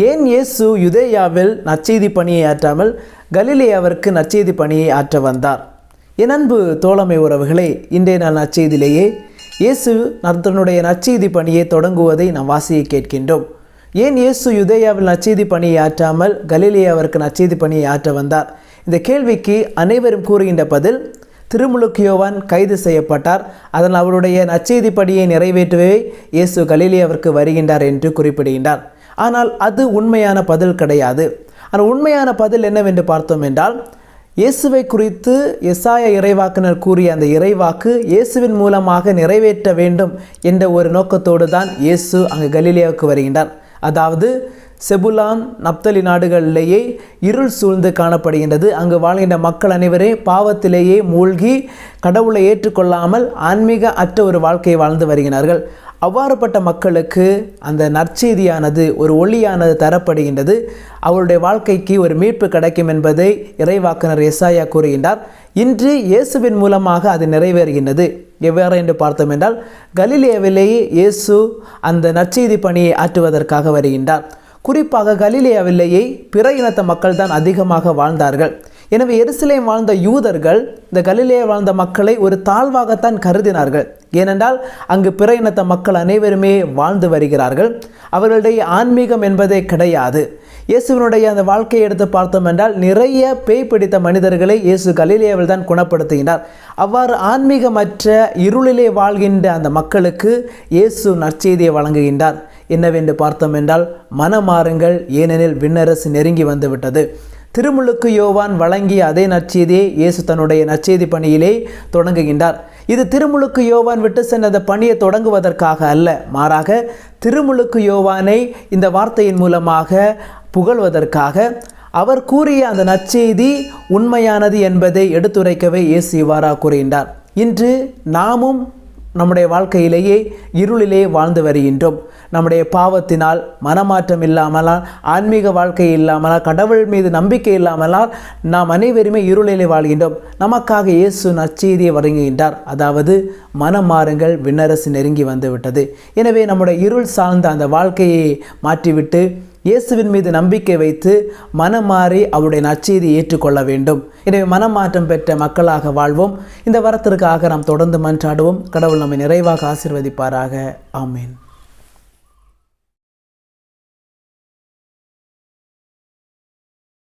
ஏன் இயேசு யூதேயாவில் நற்செய்தி பணியை ஆற்றாமல் கலிலேயாவிற்கு நற்செய்தி பணியை ஆற்ற வந்தார்? என் அன்பு தோழமை உறவுகளே, இன்றைய நாள் நற்செய்தியிலேயே இயேசு தன்னுடைய நற்செய்தி பணியை தொடங்குவதை நாம் வாசிக்க கேட்கின்றோம். ஏன் இயேசு யூதேயாவில் நற்செய்தி பணியை ஆற்றாமல் கலிலேயாவிற்கு நற்செய்தி பணியை ஆற்ற வந்தார்? இந்த கேள்விக்கு அனைவரும் கூறுகின்ற பதில், திருமுழுக்கு யோவான் கைது செய்யப்பட்டார், அதனால் அவருடைய நற்செய்தி பணியை நிறைவேற்றவே இயேசு கலிலேயாவிற்கு வருகின்றார் என்று குறிப்பிடுகின்றார். ஆனால் அது உண்மையான பதில் கிடையாது. ஆனால் உண்மையான பதில் என்னவென்று பார்த்தோம் என்றால், இயேசுவை குறித்து எசாயா இறைவாக்கினர் கூறிய அந்த இறைவாக்கு இயேசுவின் மூலமாக நிறைவேற்ற வேண்டும் என்ற ஒரு நோக்கத்தோடு தான் இயேசு அங்கு கலிலேயாவுக்கு வருகின்றார். அதாவது செபுலான் நப்தலி நாடுகளிலேயே இருள் சூழ்ந்து காணப்படுகின்றது. அங்கு வாழ்கின்ற மக்கள் அனைவரே பாவத்திலேயே மூழ்கி கடவுளை ஏற்றுக்கொள்ளாமல் ஆன்மீக அற்ற ஒரு வாழ்க்கையை வாழ்ந்து வருகிறார்கள். அவ்வாறுபட்ட மக்களுக்கு அந்த நற்செய்தியானது, ஒரு ஒளியானது தரப்படுகின்றது. அவருடைய வாழ்க்கைக்கு ஒரு மீட்பு கிடைக்கும் என்பதை இறைவாக்கினர் எசாயா கூறுகின்றார். இன்று இயேசுவின் மூலமாக அது நிறைவேறுகின்றது. எவ்வாறு என்று பார்த்தோம் என்றால், கலிலேயாவிலேயே இயேசு அந்த நற்செய்தி பணியை ஆற்றுவதற்காக வருகின்றார். குறிப்பாக கலிலேயாவிலேயே பிற இனத்த மக்கள் தான் அதிகமாக வாழ்ந்தார்கள். எனவே எருசலேம் வாழ்ந்த யூதர்கள் இந்த கலிலேயா வாழ்ந்த மக்களை ஒரு தாழ்வாகத்தான் கருதினார்கள். ஏனென்றால் அங்கு பிற இனத்த மக்கள் அனைவருமே வாழ்ந்து வருகிறார்கள். அவர்களுடைய ஆன்மீகம் என்பதே கிடையாது. இயேசுவினுடைய அந்த வாழ்க்கையை எடுத்து பார்த்தோம் என்றால், நிறைய பேய் பிடித்த மனிதர்களை இயேசு கலிலேயாவில் தான் குணப்படுத்துகின்றார். அவ்வாறு ஆன்மீகமற்ற இருளிலே வாழ்கின்ற அந்த மக்களுக்கு இயேசு நற்செய்தியை வழங்குகின்றார். என்னவென்று பார்த்தோம் என்றால், மனமாறுங்கள், ஏனெனில் விண்ணரசு நெருங்கி வந்துவிட்டது. திருமுழுக்கு யோவான் வழங்கிய அதே நற்செய்தியை இயேசு தன்னுடைய நற்செய்தி பணியிலே தொடங்குகின்றார். இது திருமுழுக்கு யோவான் விட்டு சென்ற பணியை தொடங்குவதற்காக அல்ல, மாறாக திருமுழுக்கு யோவானை இந்த வார்த்தையின் மூலமாக புகழ்வதற்காக, அவர் கூறிய அந்த நற்செய்தி உண்மையானது என்பதை எடுத்துரைக்கவே இயேசு இவ்வாறாக கூறுகின்றார். இன்று நாமும் நம்முடைய வாழ்க்கையிலேயே இருளிலே வாழ்ந்து வருகின்றோம். நம்முடைய பாவத்தினால், மனமாற்றம் இல்லாமலால், ஆன்மீக வாழ்க்கை இல்லாமலால், கடவுள் மீது நம்பிக்கை இல்லாமலால் நாம் அனைவருமே இருளிலே வாழ்கின்றோம். நமக்காக இயேசு நற்செய்தியை வழங்குகின்றார். அதாவது மனம் மாறுங்கள், விண்ணரசு நெருங்கி வந்துவிட்டது. எனவே நம்முடைய இருள் சார்ந்த அந்த வாழ்க்கையை மாற்றிவிட்டு இயேசுவின் மீது நம்பிக்கை வைத்து மனம் மாறி அவருடைய நற்செய்தியை ஏற்றுக்கொள்ள வேண்டும். எனவே மனமாற்றம் பெற்ற மக்களாக வாழ்வோம். இந்த வரத்திற்காக நாம் தொடர்ந்து மன்றாடுவோம். கடவுள் நம்மை நிறைவாக ஆசீர்வதிப்பாராக. ஆமீன்.